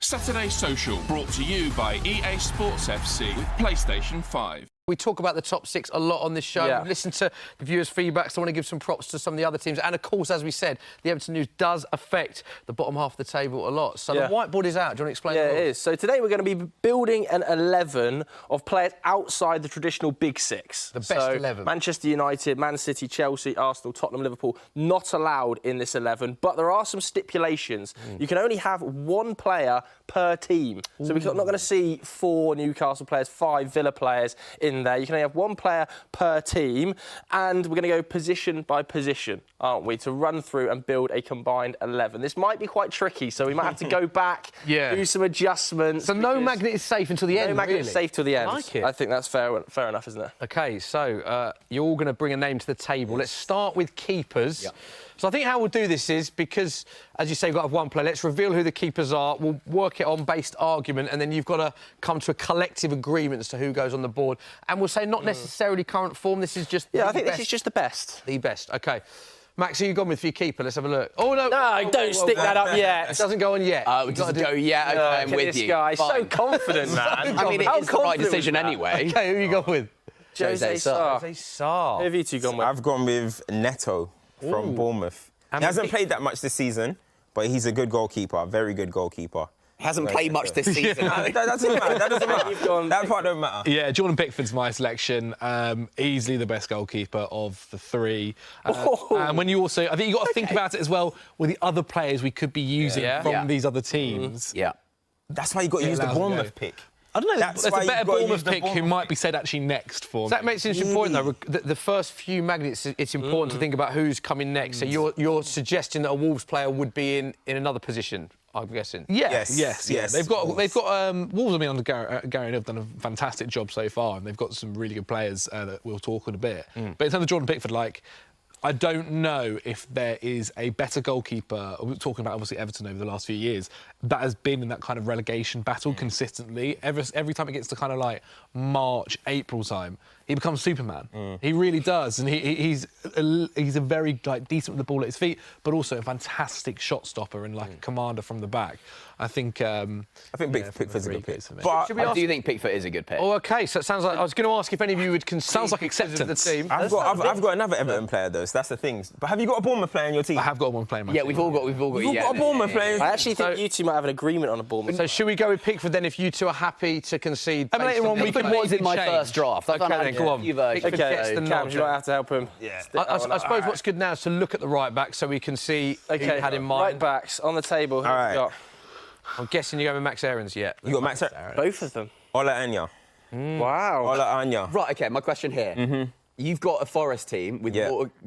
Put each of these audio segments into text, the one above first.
Saturday Social, brought to you by EA Sports FC with PlayStation 5. We talk about the top six a lot on this show. Yeah. We've listened to the viewers' feedback, so I want to give some props to some of the other teams. And, of course, as we said, the Everton news does affect the bottom half of the table a lot. So the whiteboard is out. Do you want to explain it is. So today we're going to be building an 11 of players outside the traditional big six. The best 11. Manchester United, Man City, Chelsea, Arsenal, Tottenham, Liverpool, not allowed in this 11. But there are some stipulations. You can only have one player per team. So we're not going to see 4 Newcastle players, 5 Villa players in there. You can only have one player per team, and we're going to go position by position, aren't we, to run through and build a combined 11. This might be quite tricky, so we might have to go back, do some adjustments. So no magnet is safe until the end, No magnet is safe till the end. I like it. I think that's fair enough, isn't it? OK, so you're all going to bring a name to the table. Let's start with keepers. Yep. So I think how we'll do this is, because, as you say, we've got to have one player, let's reveal who the keepers are. We'll work it on based argument, and then you've got to come to a collective agreement as to who goes on the board. And we'll say not necessarily current form, this is just I think this is just the best. The best, OK. Max, who you gone with for your keeper? Let's have a look. Oh, no. No, don't stick that up yet. It doesn't go on yet. It doesn't go yet. OK, I'm with you. This guy, so confident, man. I mean, it is the right decision anyway. OK, who you gone with? Jose Sarr. Jose Sarr. Who have you two gone with? I've gone with Neto from Bournemouth. He hasn't played that much this season, but he's a good goalkeeper, very good goalkeeper. Hasn't played much this season. That doesn't matter. That part don't matter. Yeah, Jordan Pickford's my selection. Easily the best goalkeeper of the 3. And when you also, I think you've got to think about it as well with the other players we could be using from these other teams. Yeah. That's why you got to use the Bournemouth pick. I don't know, That's there's a better Bournemouth pick who Bournemouth might be said actually next for me. That makes an interesting point, though. The first few magnets, it's important to think about who's coming next. So you're suggesting that a Wolves player would be in another position, I'm guessing. Yes. They've got Wolves. I mean, under Gary have done a fantastic job so far, and they've got some really good players that we'll talk in a bit. But in terms of Jordan Pickford, I don't know if there is a better goalkeeper. We're talking about, obviously, Everton over the last few years, that has been in that kind of relegation battle consistently. Every time it gets to kind of March, April time, he becomes Superman. He really does. And he's a very decent with the ball at his feet, but also a fantastic shot stopper and a commander from the back. I think Pickford's a good pick. But I do think Pickford is a good pick. Oh, OK, so it sounds like I was going to ask if any of you would concede. Sounds like acceptance. The team. I've got another Everton player, though, so that's the thing. But have you got a Bournemouth player in your team? I have got one player in my team. We've all got a Bournemouth player. I actually think you two might have an agreement on a Bournemouth. So should we go with Pickford then if you two are happy to concede? Pickford was in my first draft. OK, then go on. Okay, Cams, you might have to help him. Yeah. I suppose what's good now is to look at the right back so we can see who you had in mind. Right backs on the table. All right. I'm guessing you're going with Max Aarons yet. You got Max Aarons? Both of them. Ola Anya. Wow. Ola Anya. Right, OK, my question here. You've got a Forest team with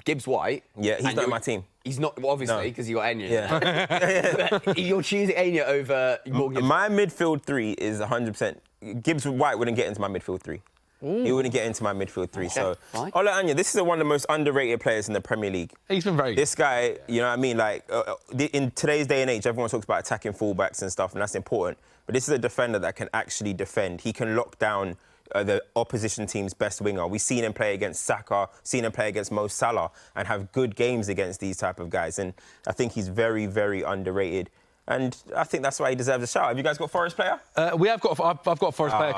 Gibbs White. Yeah, he's not my team. He's not, obviously, because you got Enya. Yeah. But you're choosing Enya over Morgan. My midfield 3 is 100%. Gibbs White wouldn't get into my midfield 3. He wouldn't get into my midfield 3. So, Ola Anya, this is one of the most underrated players in the Premier League. He's been very good. This guy, you know what I mean? In today's day and age, everyone talks about attacking fullbacks and stuff, and that's important. But this is a defender that can actually defend. He can lock down the opposition team's best winger. We've seen him play against Saka, seen him play against Mo Salah, and have good games against these type of guys. And I think he's very, very underrated. And I think that's why he deserves a shout. Have you guys got Forest player? I've got a Forest player.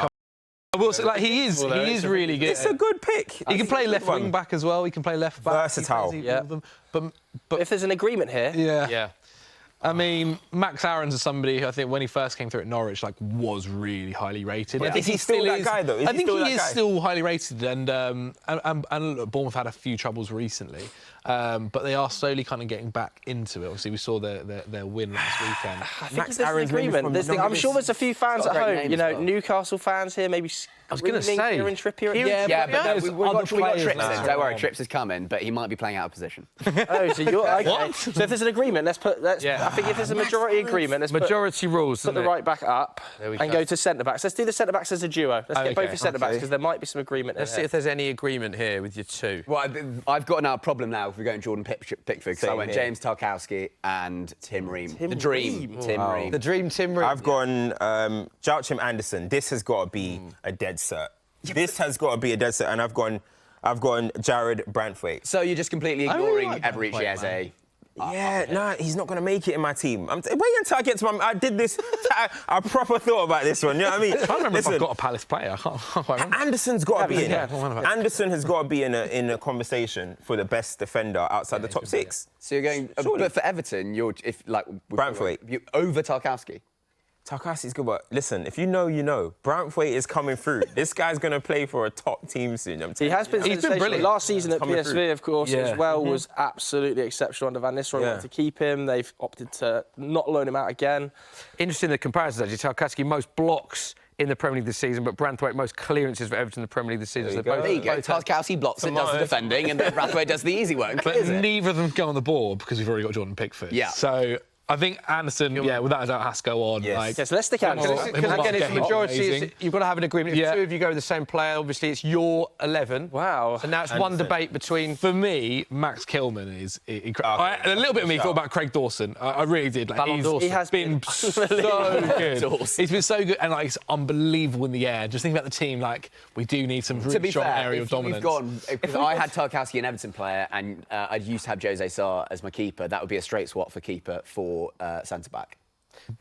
I will say, he is really good. It's a good pick. He can play left wing back as well. He can play left back. Versatile. But if there's an agreement here... Yeah. I mean, Max Aarons is somebody who I think when he first came through at Norwich, was really highly rated. Yeah. Is he still that guy, though? I think he is still highly rated, and look, Bournemouth had a few troubles recently, but they are slowly kind of getting back into it. Obviously, we saw their win last weekend. I think there's an agreement. I'm sure there's a few fans at home, Newcastle fans here, maybe. I was going to say. Kieran Trippier. But we've got Trips in. now. Don't worry, Trips is coming, but he might be playing out of position. Oh, so you're okay. What? So if there's an agreement, I think if there's a majority agreement, let's majority rules. Put the right back up and go to centre backs. Let's do the centre backs as a duo. Let's get both your centre backs because there might be some agreement. Let's see if there's any agreement here with your two. Well, I've got a problem now if we're going Jordan Pickford because I went James Tarkowski and Tim Ream. The dream, Tim Ream. The dream, Tim Ream. I've gone Joachim Anderson. This has got to be a dead cert. This has got to be a dead cert, and I've gone Jared Brantwaite. So you're just completely ignoring Everett Eze. Yeah, no, he's not going to make it in my team. Wait until I get to my... I did this... I proper thought about this one, you know what I mean? I can't remember if I've got a Palace player. I can't quite remember. Anderson's got to be in yeah, it. yeah. Anderson has got to be in a conversation for the best defender outside the top 6. So you're going... but for Everton, you're... Branthwaite. You over Tarkowski? Tarkowski's good, but listen, if you know, you know. Branthwaite is coming through. This guy's going to play for a top team soon. He has been brilliant. Last season at PSV, through. of course, as well, was absolutely exceptional under Van Nistelrooy. Wanted to keep him. They've opted to not loan him out again. Interesting the comparisons, actually. Tarkowski, most blocks in the Premier League this season, but Branthwaite, most clearances for Everton in the Premier League this season. There you go. Tarkowski blocks it, does the defending, and then Branthwaite does the easy work. But neither of them go on the board because we've already got Jordan Pickford. Yeah. So I think Anderson, without a doubt, has to go on. Yes. Like, Yes, let's stick Anderson. Because again, it's Him majority. amazing. You've got to have an agreement. If two of you go with the same player, obviously it's your 11. Wow. So now it's one debate between... For me, Max Kilman is incredible. A little bit of me thought about Craig Dawson. I really did. Like, Dawson. He has been so good. He's been so good, and like it's unbelievable in the air. Just think about the team. Like we do need some really strong aerial dominance. If I had Tarkowski, an Everton player, and I used to have Jose Sarr as my keeper, that would be a straight swap for keeper for centre back.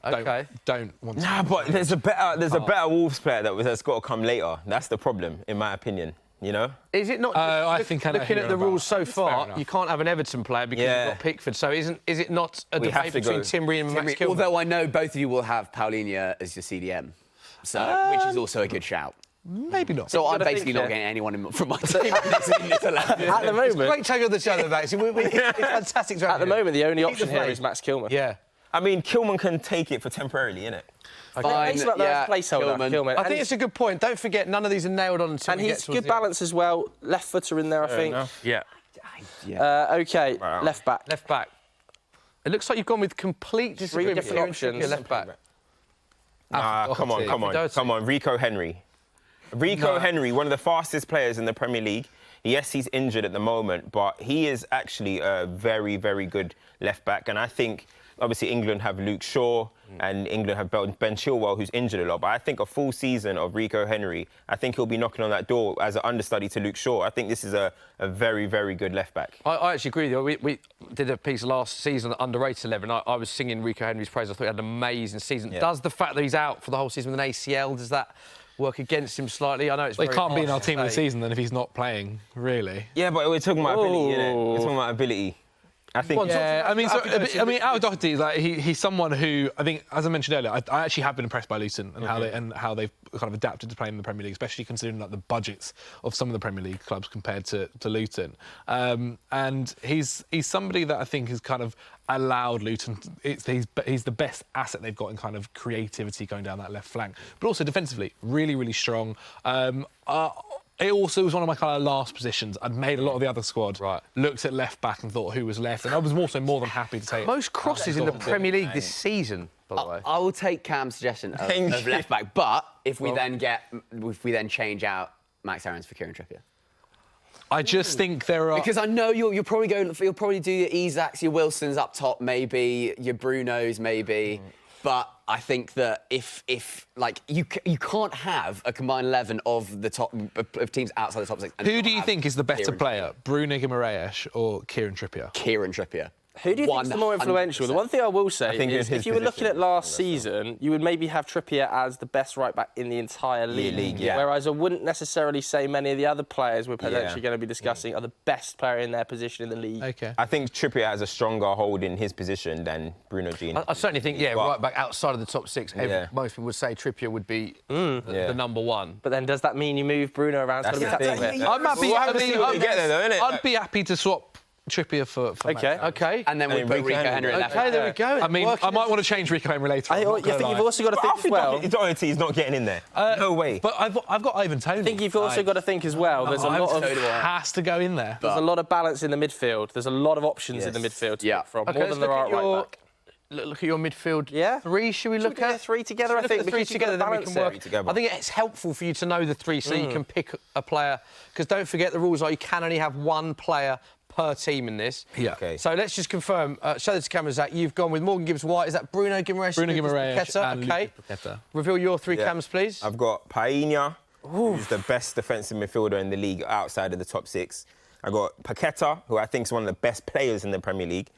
Okay. Don't want to. Nah, but there's a better Wolves player that's got to come later. That's the problem, in my opinion. You know? Is it not? I think I know looking who at you're the rules about. so It's fair far, enough. you can't have an Everton player because you've got Pickford. So is it not a We have debate to between go. Timber and Max Kilman? Although I know both of you will have Paulinho as your CDM, so which is also a good shout. Maybe not. So I'm gotta basically think, not getting anyone from my team in this 11. At the moment, Great take on the show, Max. It's fantastic. at the moment, the only option the here play. is Max Kilman. Yeah. I mean, Kilman can take it for temporarily, innit? Fine, He's like the placeholder, Kilman. I think it's a good point. Don't forget, none of these are nailed on until And we get he's towards good the end. balance as well. Left footer in there, I think. Yeah. Okay, left back. Left back. It looks like you've gone with complete disagreement. different here. options. Yeah, left back. Come on. Rico Henry. Henry, one of the fastest players in the Premier League. Yes, he's injured at the moment, but he is actually a very, very good left back. And I think, obviously, England have Luke Shaw and England have Ben Chilwell, who's injured a lot. But I think a full season of Rico Henry, I think he'll be knocking on that door as an understudy to Luke Shaw. I think this is a very, very good left back. I actually agree with you. We did a piece last season on Underrated 11. I was singing Rico Henry's praise. I thought he had an amazing season. Yeah. Does the fact that he's out for the whole season with an ACL, does that work against him slightly? I know it's He very can't be in our harsh to team of the say. season then if he's not playing, really. Yeah, but we're talking about ability, innit? We're talking about ability. I think... Yeah, I mean, Al-Doherty, like he's someone who I think, as I mentioned earlier, I actually have been impressed by Luton and how they've kind of adapted to playing in the Premier League, especially considering like the budgets of some of the Premier League clubs compared to Luton. And he's somebody that I think has kind of allowed Luton. He's the best asset they've got in kind of creativity going down that left flank, but also defensively, really, really strong. It also was one of my kind of last positions. I'd made a lot of the other squad, looked at left back and thought who was left, and I was also more than happy to take Most crosses in the Premier League this season, by the way. I will take Cam's suggestion of left back, but if we then change out Max Aarons for Kieran Trippier. I just think there are... Because I know you'll probably do your Isaacs, your Wilsons up top, maybe your Brunos, maybe. But I think that if like you can't have a combined 11 of the top of teams outside the top 6. Who do you think is the better Kieran player, Bruno Guimaraes or Kieran Trippier? Kieran Trippier. Who do you think is the more influential? The one thing I will say is his if you were looking position. at last season, you would maybe have Trippier as the best right back in the entire league. Whereas I wouldn't necessarily say many of the other players we're potentially going to be discussing are the best player in their position in the league. Okay. I think Trippier has a stronger hold in his position than Bruno G. I certainly think, right back outside of the top 6, most people would say Trippier would be the number one. But then does that mean you move Bruno around? That's To the thing. I'm happy. We'll have to see when we get there, though, innit? I'd be happy to swap Trippier for Max Aarons. Okay. And then we put Rico Henry at left back. Okay, there we go. I mean, I might want to change Rico Henry later. I think you've also got to think as well. Doherty is not getting in there. No way. But I've got Ivan Toney. I think you've also got to think as well. There's a lot of has to go in there. there's a lot of balance in the midfield. There's a lot of options in the midfield to pick from, more than there are at right back. Look at your midfield three. Should we look at three together? I think the three together, then we can work together. I think it's helpful for you to know the three so you can pick a player. Because don't forget the rules are you can only have one player per team in this. Yeah. Okay. So let's just confirm. Show this to camera, Zach. You've gone with Morgan Gibbs-White. Is that Bruno Guimaraes? Bruno Guimaraes and Okay. Paqueta. Reveal your three cams, please. I've got Painha, who's the best defensive midfielder in the league outside of the top 6. I've got Paqueta, who I think is one of the best players in the Premier League.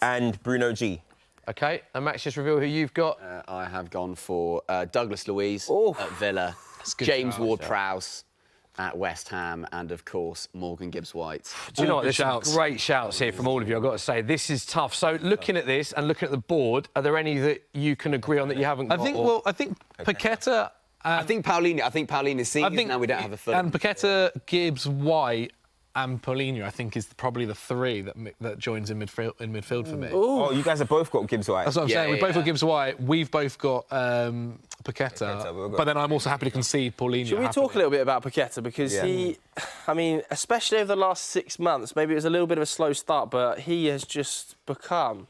and Bruno G. OK, and Max, just reveal who you've got. I have gone for Douglas Luiz at Villa, good James shout, Ward-Prowse at West Ham, and of course Morgan Gibbs-White. Do you know what? Good There's some shouts. great shouts here from all of you, I've got to say. This is tough. So looking at this and looking at the board, are there any that you can agree on that you haven't got? I think Paqueta. I think Paulina's seen now we don't have a Fulham. And Paqueta, Gibbs, White, and Paulinho, I think, is probably the three that joins in midfield for me. Oh, you guys have both got Gibbs White. That's what I'm saying. We've both got Gibbs White. We've both got Paqueta. But then I'm also happy to concede Paulinho. Should we talk a little bit about Paqueta? Because he, I mean, especially over the last 6 months, maybe it was a little bit of a slow start, but he has just become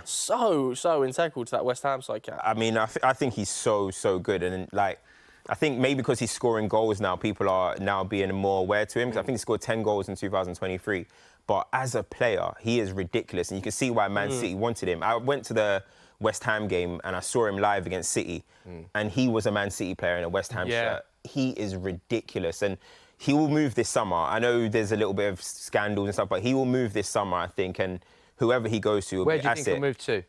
so integral to that West Ham side, Cam. I mean, I think he's so good. And, like, I think maybe because he's scoring goals now, people are now being more aware to him. Because I think he scored 10 goals in 2023. But as a player, he is ridiculous. And you can see why Man City wanted him. I went to the West Ham game and I saw him live against City. And he was a Man City player in a West Ham shirt. He is ridiculous. And he will move this summer. I know there's a little bit of scandals and stuff, but he will move this summer, I think. And whoever he goes to will Where be do you an think he'll asset. move to?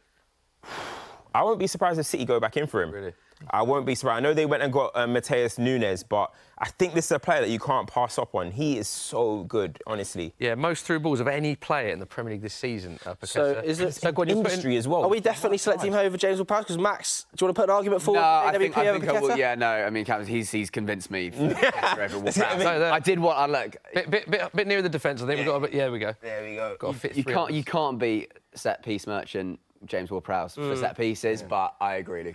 I won't be surprised if City go back in for him. Really? I won't be surprised. I know they went and got Mateus Nunes, but I think this is a player that you can't pass up on. He is so good, honestly. Yeah, most through balls of any player in the Premier League this season. So is it Industry as well. Are we definitely selecting him over James Ward-Prowse? Because Max, do you want to put an argument forward? No, for I think AWP I over will. Paqueta? Yeah, no, I mean, he's convinced me. Paqueta over Ward-Prowse. I did what I look. Bit nearer the defence, I think. We've got a bit. Yeah, we go. There we go. Got to fit You can't beat set piece merchant James Ward-Prowse for set pieces, but I agree.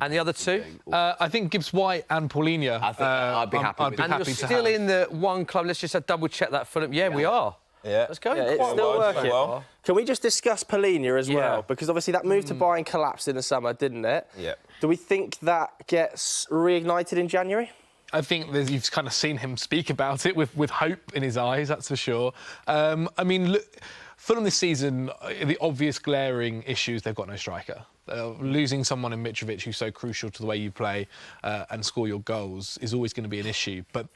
And the other two? I think Gibbs White and Paulinho. I think I'd be happy with And happy you're to still have. in the one club. Let's just double check that Fulham. Yeah, we are. Yeah. Let's go. Yeah, it's still working. Can we just discuss Paulinho as well? Because obviously that move to Bayern collapsed in the summer, didn't it? Yeah. Do we think that gets reignited in January? I think you've kind of seen him speak about it with hope in his eyes, that's for sure. I mean, look, Fulham this season, the obvious glaring issues, they've got no striker. Losing someone in Mitrovic who's so crucial to the way you play and score your goals is always going to be an issue. But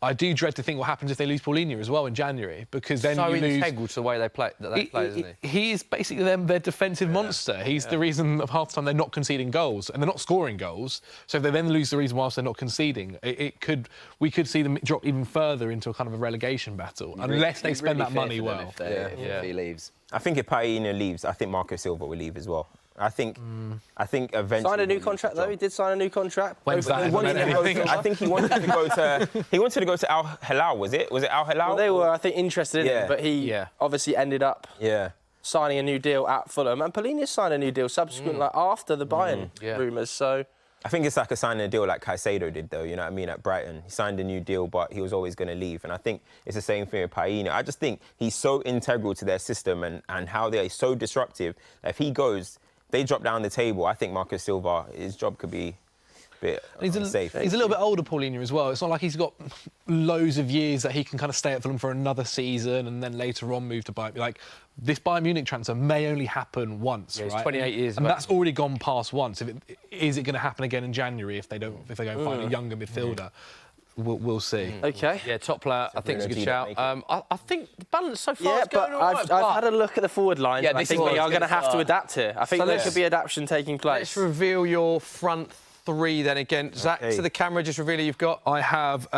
I do dread to think what happens if they lose Paulinho as well in January, because then So you lose... integral to the way they play, isn't he? He is basically their defensive monster. He's the reason of half the time they're not conceding goals and they're not scoring goals. So if they then lose the reason whilst they're not conceding, we could see them drop even further into a kind of a relegation battle unless they spend that money well. If he leaves. I think if Paulino leaves, I think Marco Silva will leave as well. I think eventually... Signed a new contract, though? He did sign a new contract. When's that? I think he wanted to go to... He wanted to go to Al Hilal, was it? Was it Al Hilal? Well, they were, I think, interested in him, but he obviously ended up signing a new deal at Fulham. And Paulinho signed a new deal subsequently, like after the Bayern rumours, so... I think it's like a signing a deal like Caicedo did, though, you know what I mean, at Brighton. He signed a new deal, but he was always going to leave. And I think it's the same thing with Paulino. I just think he's so integral to their system and how they're so disruptive that if he goes, they drop down the table. I think Marco Silva, his job could be a bit unsafe. He's a little bit older, Paulinho, as well. It's not like he's got loads of years that he can kind of stay at Fulham for another season and then later on move to Bayern. Like, this Bayern Munich transfer may only happen once, He's right? 28 years. And that's already gone past once. Is it going to happen again in January if they go and find a younger midfielder? We'll see. OK. Yeah, top player. I think it's a good shout. I think the balance so far is going all right. I've had a look at the forward line. Yeah, I think we are going to have to adapt here. I think So there could be adaptation taking place. Let's reveal your front three then again. Zach, to the camera, just reveal who you've got. I have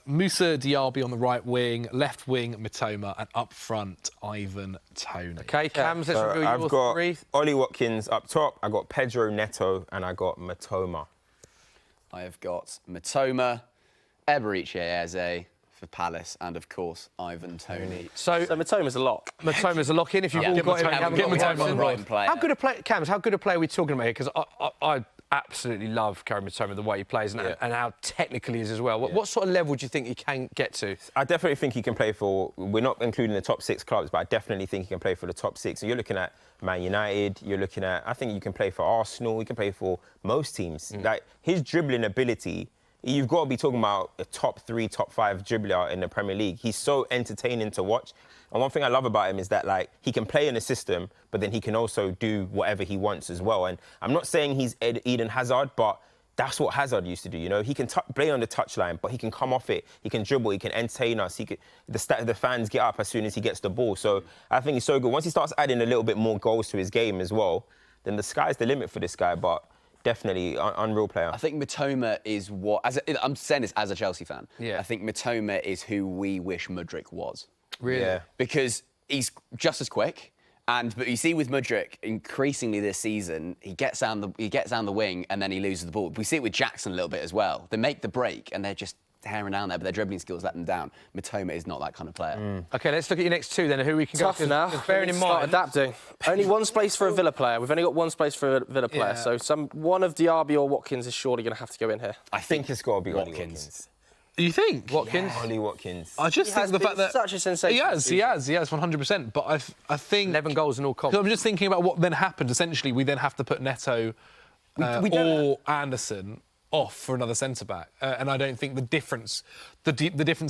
Moussa Diaby on the right wing, left wing Mitoma, and up front Ivan Toney. OK, Cams, let's reveal I've your got three. Ollie Watkins up top, I got Pedro Neto, and I got Mitoma. I have got Mitoma, Eberiche Eze for Palace, and of course Ivan Toney. So Mitoma's a lock. Mitoma's a lock-in if you've all got him. and you haven't got Mitoma on the Watson. right. How good a player, Cams, how good a player are we talking about here? Because I absolutely love Karim Mitoma, the way he plays and how technical he is as well. What sort of level do you think he can get to? I definitely think he can play for... We're not including the top 6 clubs, but I definitely think he can play for the top 6. So you're looking at Man United, you're looking at... I think you can play for Arsenal, he can play for most teams. Like, his dribbling ability... You've got to be talking about a top 3, top 5 dribbler in the Premier League. He's so entertaining to watch. And one thing I love about him is that, like, he can play in a system, but then he can also do whatever he wants as well. And I'm not saying he's Eden Hazard, but That's what Hazard used to do, you know. He can play on the touchline, but he can come off it. He can dribble. He can entertain us. The fans get up as soon as he gets the ball. So I think he's so good. Once he starts adding a little bit more goals to his game as well, then the sky's the limit for this guy. But definitely unreal player. I think Mitoma is what... I'm saying this as a Chelsea fan. Yeah. I think Mitoma is who we wish Mudryk was. Really? Yeah. Because he's just as quick. But you see with Mudryk, increasingly this season, he gets down the wing and then he loses the ball. We see it with Jackson a little bit as well. They make the break and they're just tearing down there, but their dribbling skills let them down. Mitoma is not that kind of player. OK, let's look at your next two then, who we can Tough go. now. Bearing in Start mind... adapting. Only one space for a Villa player. We've only got one space for a Villa player. Yeah. So one of Diaby or Watkins is surely going to have to go in here. I think it's got to be Ollie Watkins. Watkins. You think? Watkins? Ollie Watkins. I just think the fact that such a sensation. he has 100%. But I think 11 goals in all comps. Because I'm just thinking about what then happened. Essentially, we then have to put Neto or Anderson off for another centre back, and I don't think the difference for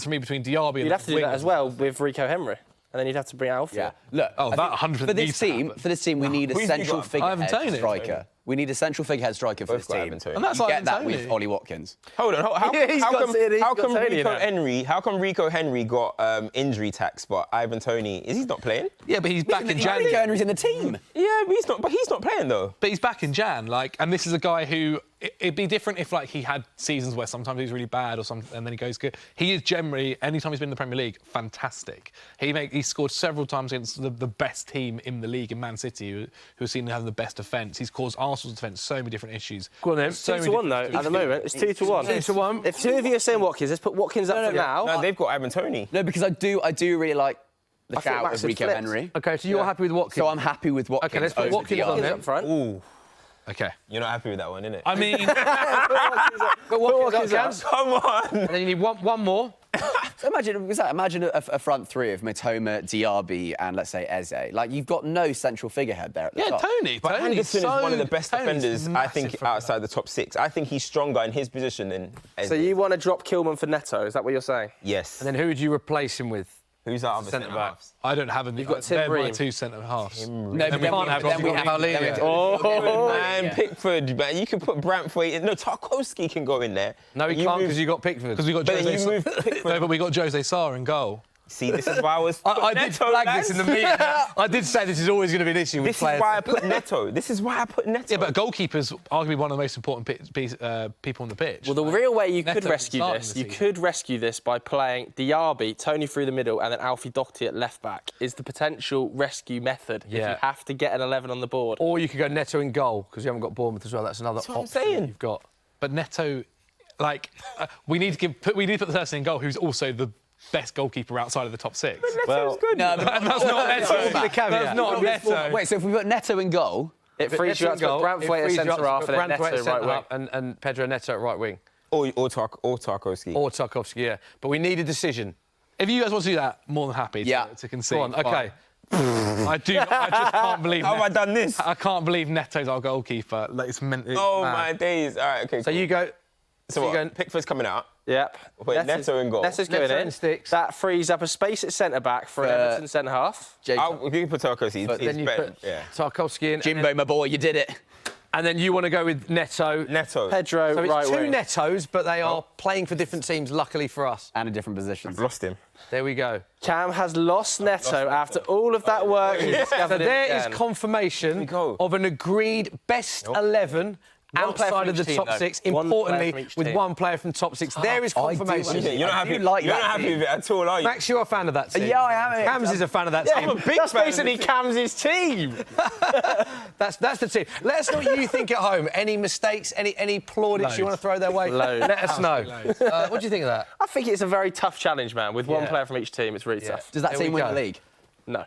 me between Diaby and You'd have to do that as well with Rico Henry, and then you'd have to bring Alfie. Yeah. Look, Oh, I that think 100% for this needs to team, happen. for this team, we need a Who's he central got? figurehead Ivan Toney. striker. We need a central figurehead striker for Both this got team. Ivan Toney. And that's You like get that Toney. with Ollie Watkins. Hold on. Yeah, he's got Toney, How he's got come Toney now. How come Rico Henry got injury tax, but Ivan Toney he's not playing? Yeah, but he's back in Rico Jan. Henry's in the team. Yeah, but he's not playing though. But he's back in Jan, and this is a guy who it'd be different if he had seasons where sometimes he's really bad and then he goes good. He is generally, anytime he's been in the Premier League, fantastic. He scored several times against the best team in the league in Man City, who are seen to have the best defence. He's caused Arsenal's defence so many different issues. Go on then. It's 2-1 though. At the moment, it's 2-1. 2-1. If two of you are saying Watkins, let's put Watkins up for now. No, they've got Ivan Toney. No, because I do really like the I think shout Max of had Rico flipped. Henry. OK, so you're happy with Watkins? So I'm happy with Watkins. OK, let's put over Watkins Diaby. on there. Up front. Ooh, Okay. you're not happy with that one, innit? I mean, Put Watkins up, Cams. Come on. And then you need one more. So imagine a front three of Mitoma, Diaby, and let's say Eze. You've got no central figurehead there at the yeah, top. Tony. But Henderson is one of the best Tony's defenders, I massive think, for Villa. outside the top six. I think he's stronger in his position than Eze. So you want to drop Kilman for Neto? Is that what you're saying? Yes. And then who would you replace him with? Who's that other Centre centre back. halves? I don't have any. You've got Tim they're my Ream. two centre halves. No, Then but we can't have then we have Paulinho. Oh, man, Yeah. Pickford, man. You can put Brantford. No, Tarkowski can go in there. No, he can't because you got Pickford. Because we got But then Jose. you move Pickford. No, but we got Jose Sarr in goal. See, this is why I was. I did Neto, flag lads. this in the meeting. I did say this is always going to be an issue with This is players. why I put Neto. This is why I put Neto. Yeah, but a goalkeeper's arguably one of the most important people on the pitch. Well, the real way you Neto could can rescue start in this, the you season. could rescue this by playing Diaby, Tony through the middle, and then Alfie Doherty at left back. Is the potential rescue method if Yeah. you have to get an 11 on the board? Or you could go Neto in goal because you haven't got Bournemouth as well. That's another what I'm option saying. you've got. But Neto, we need to put the person in goal who's also the best goalkeeper outside of the top six. Neto's good. No, but That's not Neto. The caveat. That's not Neto. Wait, so if we put Neto in goal, It frees you up to put Brantford at centre half and then Neto right wing. and Pedro Neto at right wing. Or Tarkowski. Or Tarkowski, yeah. But we need a decision. If you guys want to do that, more than happy Yeah. to concede. Go on, OK. I just can't believe. How have I done this? I can't believe Neto's our goalkeeper. It's meant. Oh, my days. All right, okay. So you go... So you what? go- Pickford's coming out. Yep. Wait, Neto in goal. Neto's going Neto in. and Sticks. That frees up a space at centre back for an Everton centre half. If you can put Tarkowski, But he's then you better. put Yeah. Tarkowski in. Jimbo, my boy, you did it. And then you want to go with Neto. Neto. Pedro So it's right two wing. Netos, but they are playing for different teams, luckily for us. And in different positions. I've lost him. There we go. Cam has lost Neto after all of that work. He's So discovered there him is again. confirmation go. of an agreed best 11 One player outside from of the each team, top though. six, One player importantly, from each with team. one player from top six. There is I do confirmation. like it. You're not I happy. do like You're that not happy team. with it at all, are you? Max, you're a fan of that team. Yeah, I am. Cams is a fan of that I'm a team. big That's fan. basically Cam's team. That's the team. Let us know what you think at home. Any mistakes, any plaudits you want to throw their way? Loads. Let us know. What do you think of that? I think it's a very tough challenge, man. With one Yeah. player from each team, it's really tough. Does that There we team win go. the league? No.